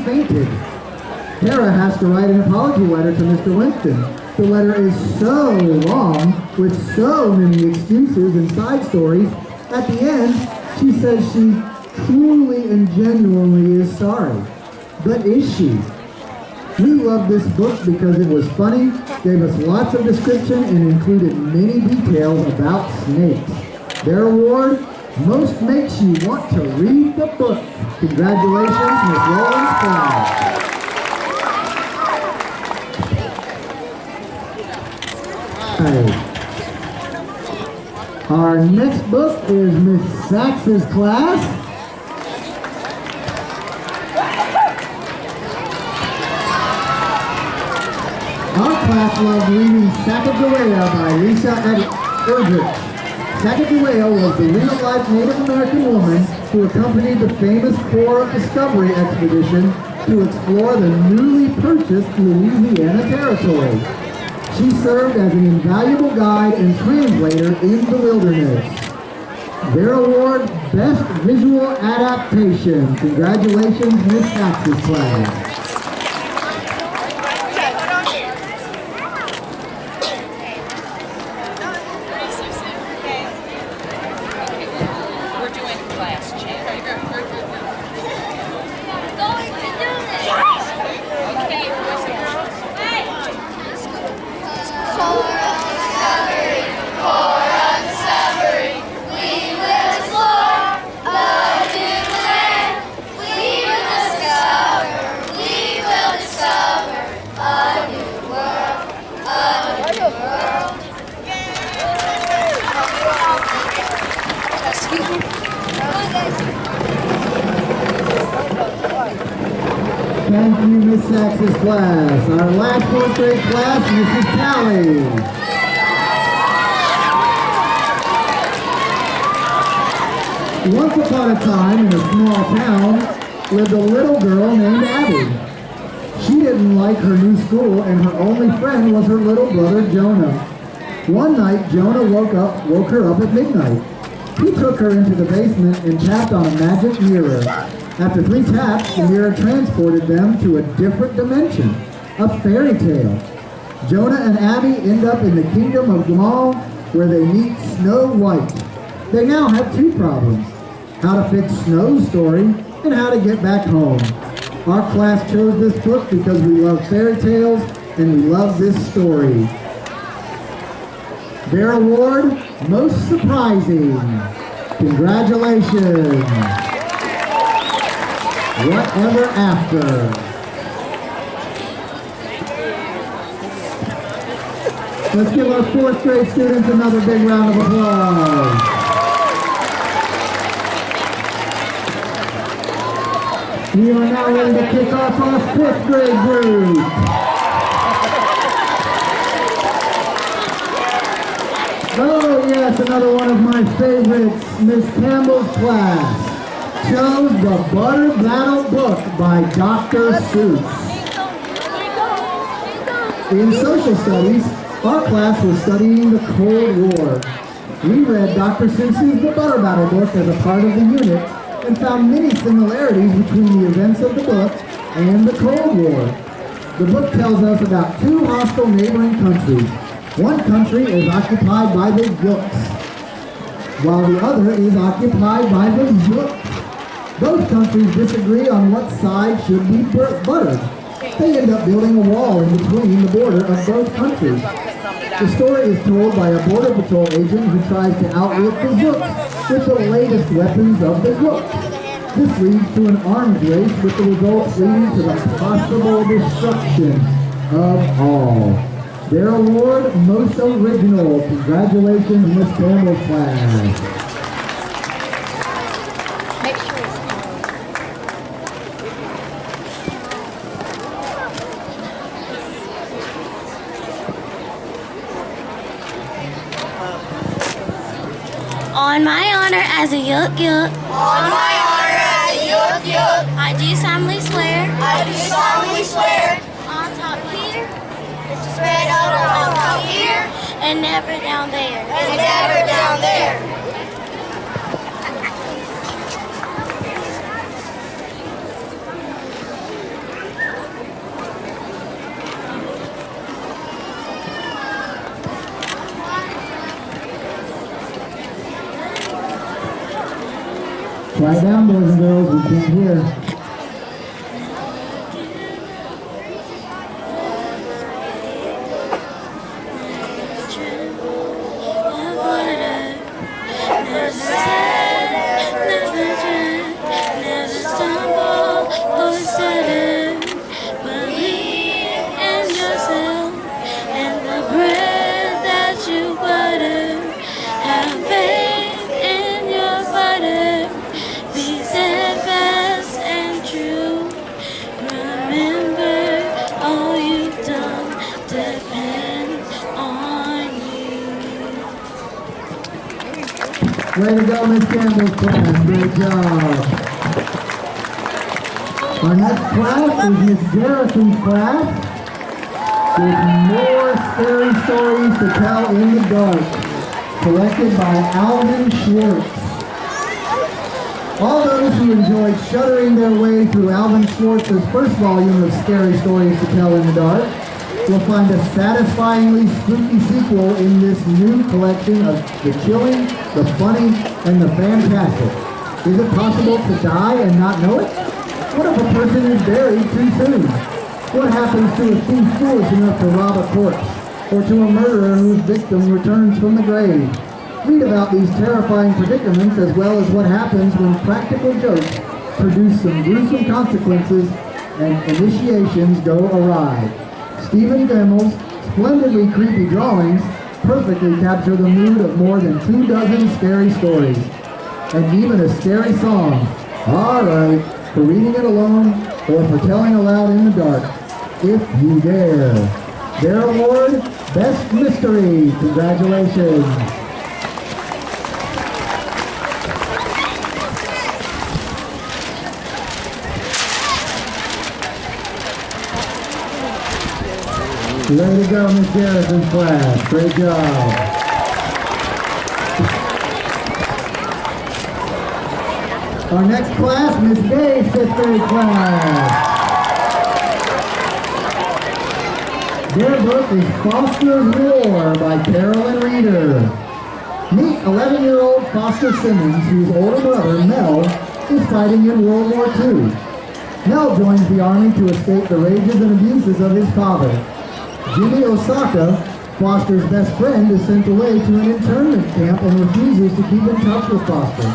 fainted. Tara has to write an apology letter to Mr. Winston. The letter is so long, with so many excuses and side stories. At the end, she says she truly and genuinely is sorry. But is she? We love this book because it was funny, gave us lots of description, and included many details about snakes. Their award, most makes you want to read the book. Congratulations, Miss Rollins Cloud. Our next book is Miss Sachs's class. Our class loved reading Sacagawea by Lisa Erdrich. Sacagawea was the real-life Native American woman who accompanied the famous Corps of Discovery expedition to explore the newly purchased Louisiana Territory. She served as an invaluable guide and translator in the wilderness. Their award, Best Visual Adaptation. Congratulations, Miss Sachs's class. Thank you, Miss Sachs's class. Our last fourth grade class, Mrs. Talley. Once upon a time in a small town lived a little girl named Abby. She didn't like her new school, and her only friend was her little brother Jonah. One night, Jonah woke her up at midnight. He took her into the basement and tapped on a magic mirror. After 3 taps, the mirror transported them to a different dimension, a fairy tale. Jonah and Abby end up in the kingdom of Gamal, where they meet Snow White. They now have 2 problems: how to fix Snow's story and how to get back home. Our class chose this book because we love fairy tales and we love this story. Their award, Most Surprising. Congratulations. Whatever After. Let's give our 4th grade students another big round of applause. We are now ready to kick off our 5th grade group. Oh yes, another one of my favorites, Miss Campbell's class. Chose The Butter Battle Book by Dr. Seuss. In social studies, our class was studying the Cold War. We read Dr. Seuss's The Butter Battle Book as a part of the unit and found many similarities between the events of the book and the Cold War. The book tells us about 2 hostile neighboring countries. One country is occupied by the Yooks, while the other is occupied by the Zooks. Both countries disagree on what side should be buttered. They end up building a wall in between the border of both countries. The story is told by a Border Patrol agent who tries to outwit the Zooks with the latest weapons of the Zooks. This leads to an arms race with the results leading to the possible destruction of all. Their award, Most Original. Congratulations, Miss Campbell's class. On my honor as a Yook Yook. On my honor as a Yook Yook. I do solemnly swear. I do solemnly swear. On top here. Spread out on top here. And never down there. And never down there. Quiet down, boys and girls, we can't hear. Way to go, Miss Campbell's class. Great job. Our next class is Miss Garrison's class with more scary stories to tell in the dark, collected by Alvin Schwartz. All those who enjoyed shuddering their way through Alvin Schwartz's first volume of Scary Stories to Tell in the Dark will find a satisfyingly spooky sequel in this new collection of the chilling, the funny, and the fantastic. Is it possible to die and not know it? What if a person is buried too soon? What happens to a thief foolish enough to rob a corpse? Or to a murderer whose victim returns from the grave? Read about these terrifying predicaments as well as what happens when practical jokes produce some gruesome consequences and initiations go awry. Stephen Demmel's splendidly creepy drawings perfectly capture the mood of more than 24 scary stories, and even a scary song. All right, for reading it alone or for telling aloud in the dark, if you dare. Their award, Best Mystery. Congratulations. Way to go, Miss Garrison's class. Great job. Our next class, Miss Gay's 5th grade class. Their book is Foster's War by Carolyn Reeder. Meet 11-year-old Foster Simmons, whose older brother, Mel, is fighting in World War II. Mel joins the army to escape the rages and abuses of his father. Jimmy Osaka, Foster's best friend, is sent away to an internment camp and refuses to keep in touch with Foster.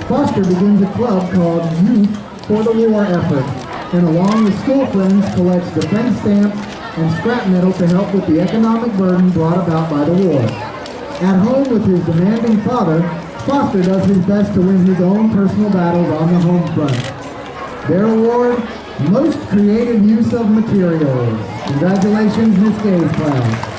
Foster begins a club called Youth for the War Effort, and along with school friends collects defense stamps and scrap metal to help with the economic burden brought about by the war. At home with his demanding father, Foster does his best to win his own personal battles on the home front. Their award, Most Creative Use of Materials. Congratulations, Miss Gay's class.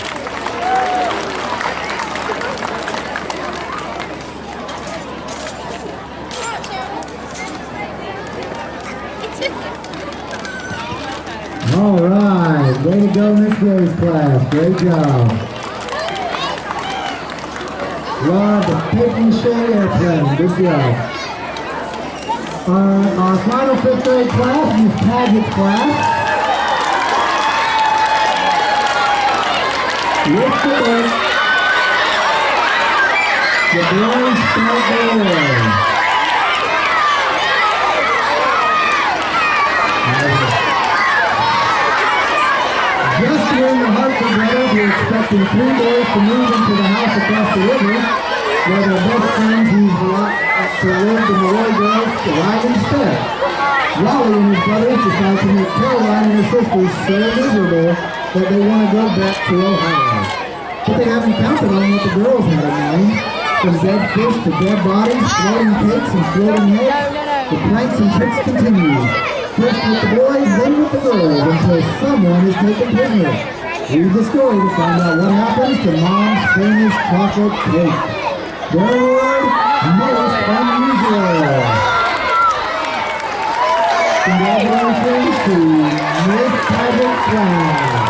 All right, way to go, Miss Gay's class. Great job. Love the Pick and Shade Airplane. Good job. Our final 5th grade class, Miss Paget's class. With the book, The Boys Start the War. Just when the Hartford brothers were expecting 3 boys to move into the house across the river, where their best friends who lived in the Roy girls arrive instead. Wally and his brothers decide to make Caroline and her sisters so miserable that they want to go back to Ohio. But they haven't counted on what the girls had in mind. From dead fish to dead bodies, floating cakes and floating eggs, the pranks and tricks continue. First with the boys, then with the girls, until someone is taken prisoner. Read the story to find out what happens to Mom's famous chocolate cake. Their award, Most Unusual. Congratulations to Miss Paget's class.